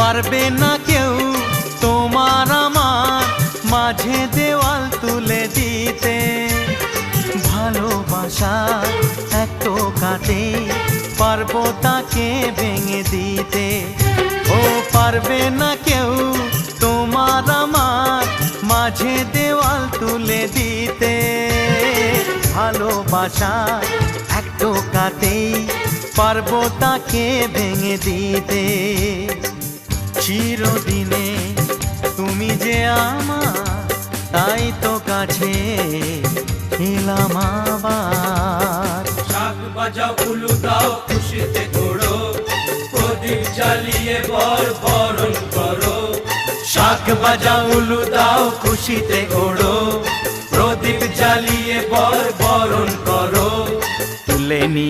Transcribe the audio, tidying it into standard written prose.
পারবে না কেউ তোমার আমার মাঝে দেওয়াল তুলে দিতে। ভালোবাসার এক টোকাতে পারবো তাকে ভেঙে দিতে। ও পারবে না কেউ তোমার আমার মাঝে দেওয়াল তুলে দিতে। ভালোবাসার এক টোকাতেই পারবো তাকে ভেঙে দিতে। চিরদিনে তুমি যে আমার, তাই তো কাছে এলাম আবার। শাক বাজাও উলু দাও খুশিতে ঘোড়ো, প্রদীপ জ্বালিয়ে বরণ করো। শাক বাজাও উলু দাও খুশিতে ওড়ো, প্রদীপ জ্বালিয়ে বরণ করো। তুলে নি